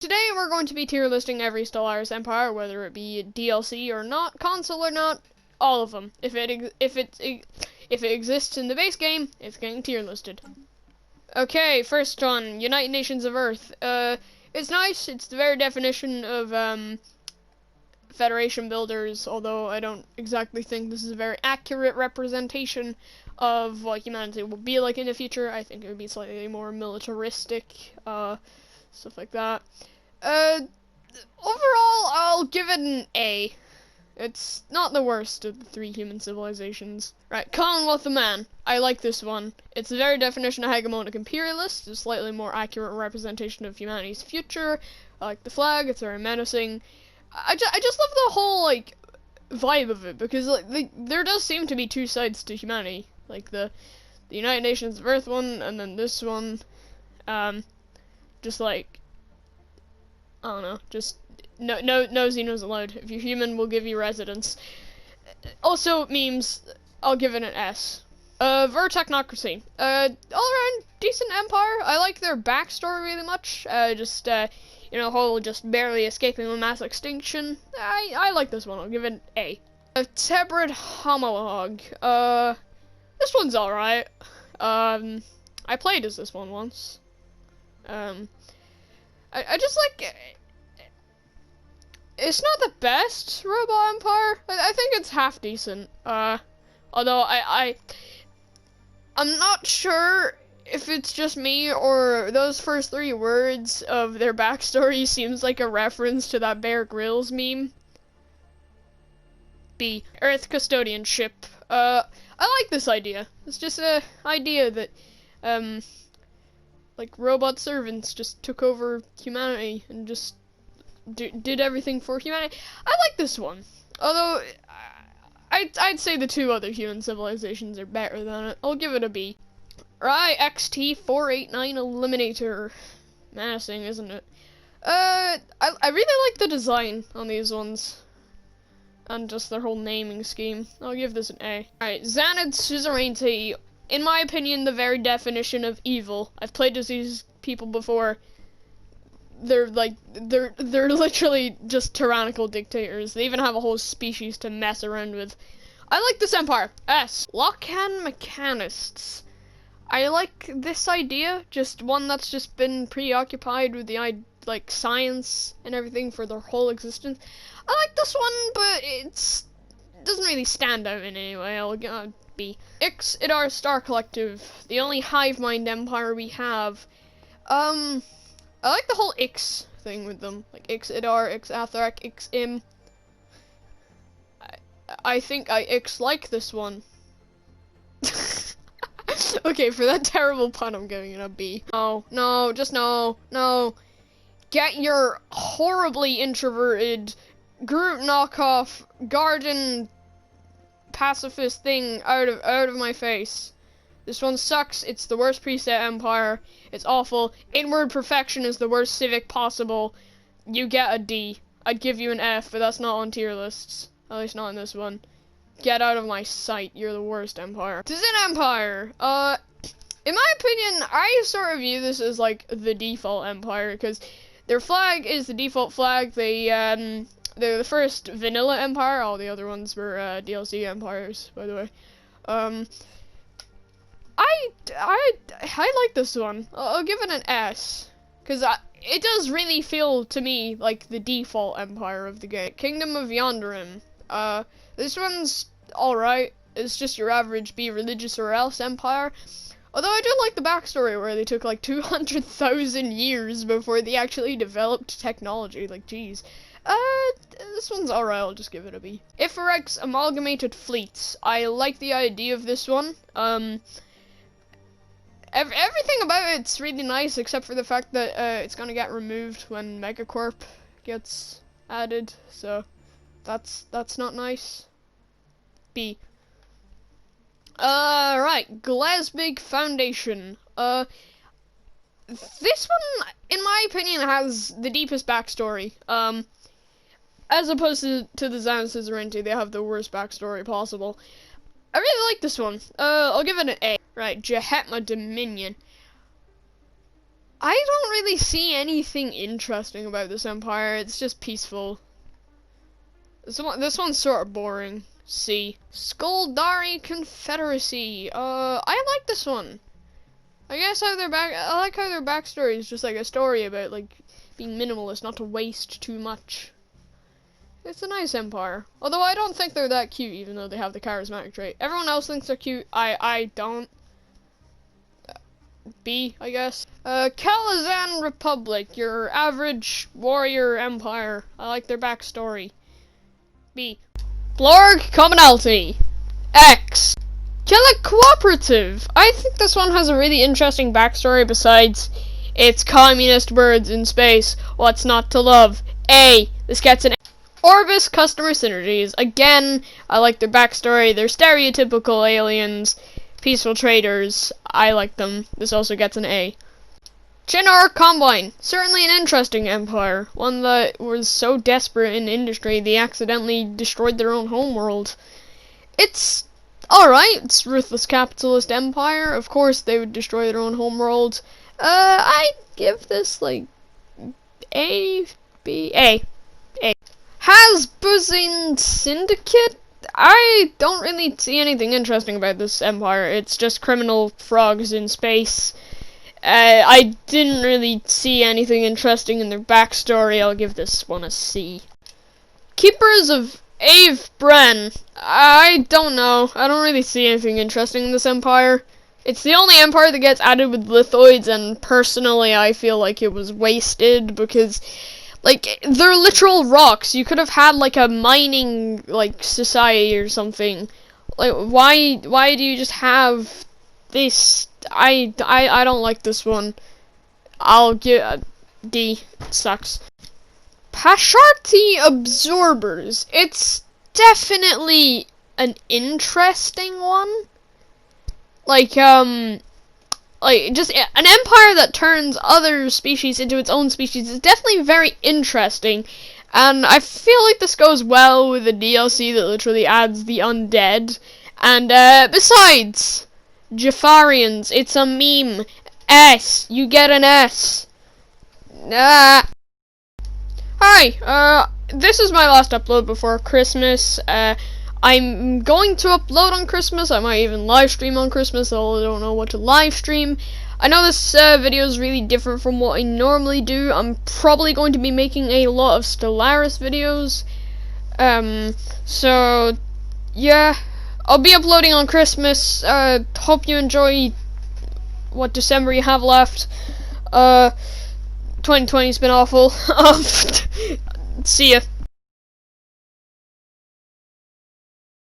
Today we're going to be tier listing every Stellaris Empire, whether it be DLC or not, console or not, all of them. If it exists in the base game, it's getting tier listed. Okay, first one, United Nations of Earth. It's nice. It's the very definition of Federation builders, although I don't exactly think this is a very accurate representation of what humanity will be like in the future. I think it would be slightly more militaristic, stuff like that. Overall, I'll give it an A. It's not the worst of the three human civilizations. Right, Commonwealth of Man. I like this one. It's the very definition of hegemonic imperialist. It's a slightly more accurate representation of humanity's future. I like the flag. It's very menacing. I just love the whole, like, vibe of it, because, like, there does seem to be two sides to humanity. Like, the United Nations of Earth one, and then this one. Just, like, I don't know, just no Xenos allowed. If you're human, we'll give you residence. Also, memes, I'll give it an S. Technocracy. All around decent empire. I like their backstory really much. Whole just barely escaping a mass extinction. I like this one. I'll give it an A. Tebrid Homolog. This one's alright. I played as this one once. I just like, it's not the best robot empire. I think it's half decent. Although I'm not sure if it's just me or those first three words of their backstory seems like a reference to that Bear Grylls meme. B. Earth Custodianship. I like this idea. It's just an idea that, like, robot servants just took over humanity and just did everything for humanity. I like this one. Although, I'd say the two other human civilizations are better than it. I'll give it a B. Right, XT489 Eliminator. Menacing, isn't it? I really like the design on these ones. And just their whole naming scheme. I'll give this an A. Alright, Xanad Suzerainty. In my opinion, the very definition of evil. I've played as these people before. They're literally just tyrannical dictators. They even have a whole species to mess around with. I like this empire. S. Lochan Mechanists. I like this idea, just one that's just been preoccupied with the science and everything for their whole existence. I like this one, but it doesn't really stand out in any way. I'll B. Ix Idar Star Collective, the only hive mind empire we have. I like the whole Ix thing with them, like Ix Idar, Ix Athrak, Ix Im. I think I Ix like this one. Okay, for that terrible pun, I'm giving it a B. No, just no. Get your horribly introverted Groot knockoff garden pacifist thing out of my face. This one sucks. It's the worst preset empire. It's awful. Inward perfection is the worst civic possible. You get a D. I'd give you an F, but that's not on tier lists. At least not in this one. Get out of my sight. You're the worst empire. Tzin Empire. In my opinion, I sort of view this as like the default empire, because their flag is the default flag. They're the first vanilla empire. All the other ones were DLC empires, by the way. I like this one. I'll give it an S, because it does really feel to me like the default empire of the game. Kingdom of Yonderim. This one's alright. It's just your average be religious or else empire. Although I do like the backstory where they took like 200,000 years before they actually developed technology. Like, geez. This one's alright. I'll just give it a B. Ifarex Amalgamated Fleets. I like the idea of this one. Everything about it's really nice, except for the fact that it's gonna get removed when Megacorp gets added. So that's not nice. B. Right, Glesbig Foundation. This one, in my opinion, has the deepest backstory. As opposed to the Xanad Suzerainty, they have the worst backstory possible. I really like this one. I'll give it an A. Right, Jehetma Dominion. I don't really see anything interesting about this empire. It's just peaceful. This one's sort of boring. C. Skuldari Confederacy. I like this one. I guess I like how their backstory is just like a story about like being minimalist, not to waste too much. It's a nice empire. Although I don't think they're that cute, even though they have the charismatic trait. Everyone else thinks they're cute. I don't. B, I guess. Kalazan Republic, your average warrior empire. I like their backstory. B. Blorg Commonalty. X. Kellic Cooperative. I think this one has a really interesting backstory besides it's communist birds in space. What's not to love? A. This gets an Orbis Customer Synergies. Again, I like their backstory. They're stereotypical aliens. Peaceful traders. I like them. This also gets an A. Chinar Combine. Certainly an interesting empire. One that was so desperate in industry they accidentally destroyed their own homeworld. It's alright. It's ruthless capitalist empire. Of course they would destroy their own homeworld. I give this like A, B, A. Hasbuzzing Syndicate? I don't really see anything interesting about this empire. It's just criminal frogs in space. I didn't really see anything interesting in their backstory. I'll give this one a C. Keepers of Ave Bren. I don't know. I don't really see anything interesting in this empire. It's the only empire that gets added with lithoids, and personally I feel like it was wasted because like, they're literal rocks. You could have had, like, a mining, like, society or something. Like, why do you just have this? I don't like this one. I'll give D. It sucks. Pasharti Absorbers. It's definitely an interesting one. Like, just an empire that turns other species into its own species is definitely very interesting, and I feel like this goes well with the DLC that literally adds the undead. And besides, Jafarians, it's a meme. S, you get an S. Hi, this is my last upload before Christmas. I'm going to upload on Christmas. I might even live stream on Christmas, although I don't know what to live stream. I know this video is really different from what I normally do. I'm probably going to be making a lot of Stellaris videos. So, yeah. I'll be uploading on Christmas. Hope you enjoy what December you have left. 2020's been awful. See ya.